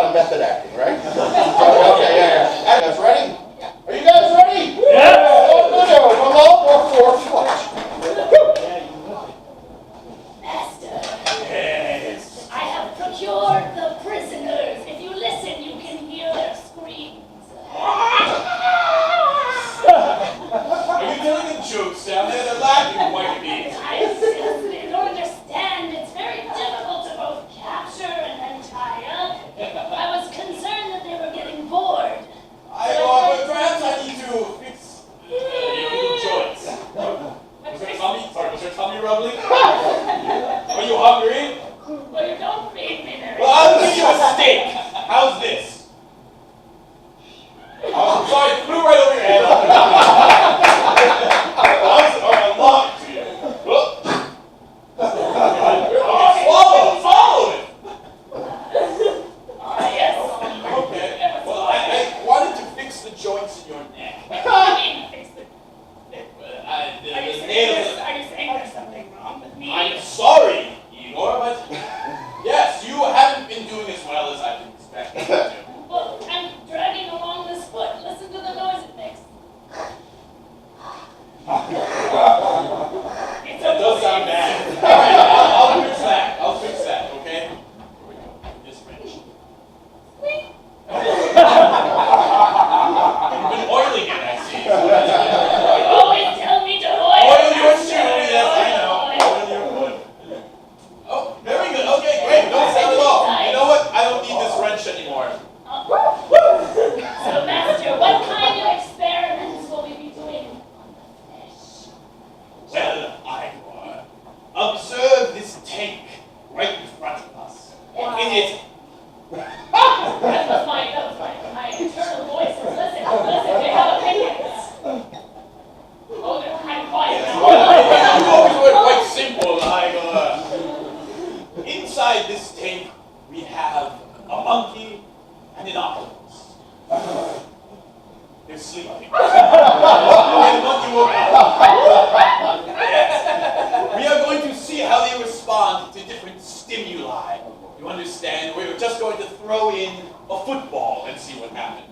lot of method acting, right? Okay, yeah. You guys ready? Are you guys ready? Yeah. Come on, more flush. Master, Yes. I have procured the prisoners. If you listen, you can hear their screams. Are you telling them jokes down there? They're laughing quite a bit. I seriously don't understand. It's very difficult to both capture and then tie up. I was concerned that they were getting bored. But perhaps I need to fix your little joints. Was your tummy rumbling? Are you hungry? Well, you don't feed me very Well, I'll give you a steak. How's this? Oh, sorry, it flew right over your head. I locked you. Swallow it. yes. Okay. Well, I wanted to fix the joints in your neck. What do you mean, fix the... Are you saying there's something wrong with me? I'm sorry, Igor, but yes, you haven't been doing as well as I've been expecting you to. Well, I'm dragging along this foot. Listen to the noise it makes. That does sound bad. All right, I'll fix that. I'll fix that, okay? Here we go. This wrench. You've been oiling it, I see. You always tell me to oil. Oil your shoe, yes, I know. Oil your foot. Oh, very good. Okay, great. No sound at all. You know what? I don't need this wrench anymore. So, Master, what kind of experiments will we be doing on the flesh? Well, Igor, observe this tank right in front of us. Wow. In it. That was my internal voices. Listen, they have opinions. Oh, they're kind of quiet now. You always were quite simple, Igor. Inside this tank, we have a monkey and an octopus. They're sleeping. And the monkey woke up. Yes. We are going to see how they respond to different stimuli. You understand? We're just going to throw in a football and see what happens.